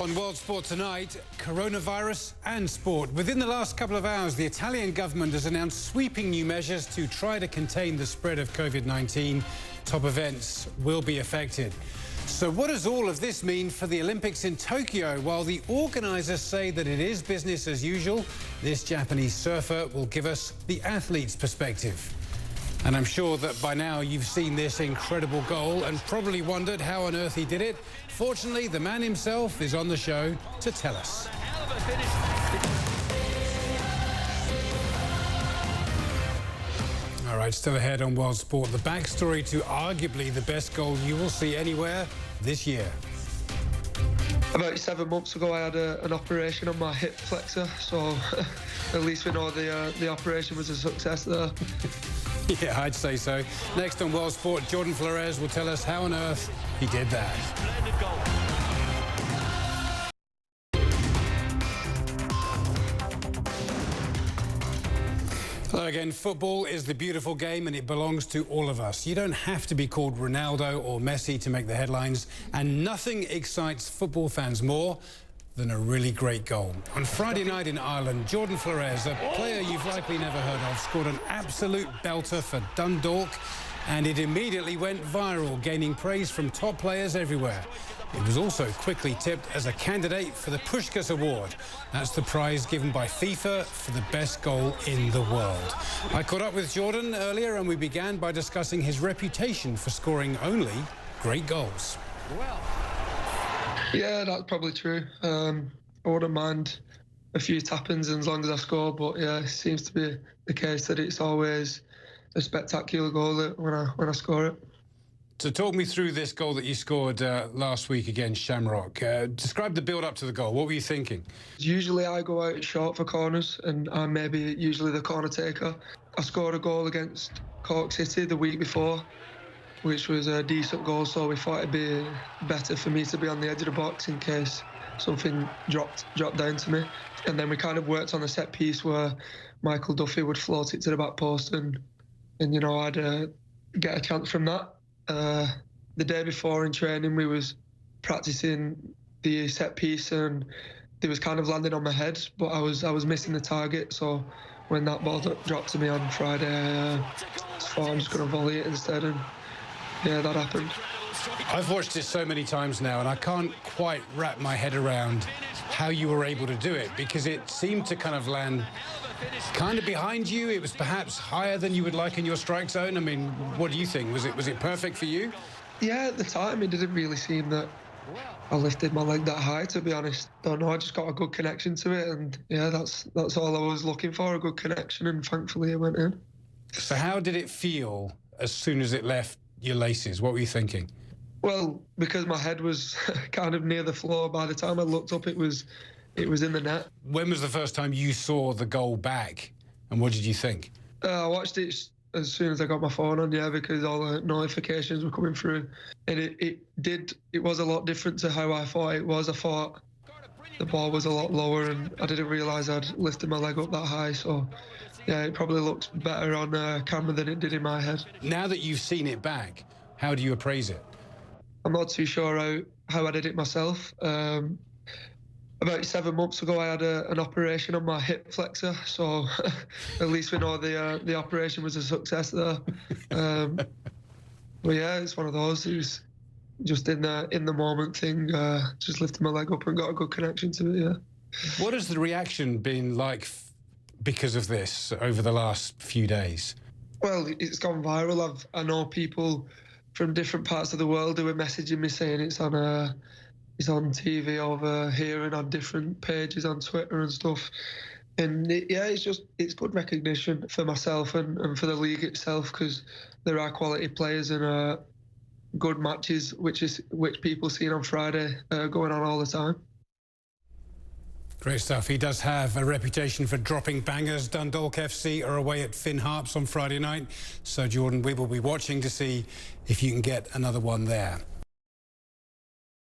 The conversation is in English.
On World Sport tonight, coronavirus and sport. Within the last couple of hours, the Italian government has announced sweeping new measures to try to contain the spread of COVID-19. Top events will be affected. So what does all of this mean for the Olympics in Tokyo? While the organisers say that it is business as usual, this Japanese surfer will give us the athlete's perspective. And I'm sure that by now you've seen this incredible goal and probably wondered how on earth he did it. Fortunately, the man himself is on the show to tell us. All right, still ahead on World Sport, the backstory to arguably the best goal you will see anywhere this year. About 7 months ago, I had an operation on my hip flexor, so at least we know the operation was a success there. Yeah, I'd say so. Next on World Sport, Jordan Flores will tell us how on earth he did that. Hello again. Football is the beautiful game and it belongs to all of us. You don't have to be called Ronaldo or Messi to make the headlines, and nothing excites football fans more than a really great goal. On Friday night in Ireland, Jordan Flores, a player you've likely never heard of, scored an absolute belter for Dundalk, and it immediately went viral, gaining praise from top players everywhere. It was also quickly tipped as a candidate for the Puskás Award. That's the prize given by FIFA for the best goal in the world. I caught up with Jordan earlier and we began by discussing his reputation for scoring only great goals. Yeah, that's probably true. I wouldn't mind a few tap-ins as long as I score, but yeah, it seems to be the case that it's always a spectacular goal when I score it. So talk me through this goal that you scored last week against Shamrock. Describe the build-up to the goal. What were you thinking? Usually I go out short for corners, and I'm maybe usually the corner taker. I scored a goal against Cork City the week before, which was a decent goal, so we thought it'd be better for me to be on the edge of the box in case something dropped down to me. And then we kind of worked on a set piece where Michael Duffy would float it to the back post, and you know, I'd get a chance from that. The day before in training, we was practicing the set piece, and it was kind of landing on my head, but I was missing the target. So when that ball dropped to me on Friday, I thought I'm just going to volley it instead, and yeah, that happened. I've watched it so many times now, and I can't quite wrap my head around how you were able to do it, because it seemed to kind of land kind of behind you. It was perhaps higher than you would like in your strike zone. I mean, what do you think? Was it perfect for you? Yeah, at the time, it didn't really seem that I lifted my leg that high, to be honest. Don't know, I just got a good connection to it, and yeah, that's all I was looking for, a good connection, and thankfully it went in. So how did it feel as soon as it left your laces? What were you thinking? Well, because my head was kind of near the floor, by the time I looked up, it was in the net. When was the first time you saw the goal back, and what did you think? I watched it as soon as I got my phone on, yeah, because all the notifications were coming through, and it was a lot different to how I thought it was. I thought the ball was a lot lower, and I didn't realise I'd lifted my leg up that high, so yeah, it probably looks better on camera than it did in my head. Now that you've seen it back, how do you appraise it? I'm not too sure how I did it myself. About 7 months ago, I had an operation on my hip flexor, so at least we know the operation was a success there. But yeah, it's one of those. It was just in the moment thing. Just lifted my leg up and got a good connection to it. Yeah. What has the reaction been like because of this over the last few days? Well, it's gone viral. I know people from different parts of the world who are messaging me saying it's on TV over here and on different pages on Twitter and stuff. And it's good recognition for myself and for the league itself, because there are quality players and good matches, which people seen on Friday going on all the time. Great stuff. He does have a reputation for dropping bangers. Dundalk FC are away at Finn Harps on Friday night. So, Jordan, we will be watching to see if you can get another one there.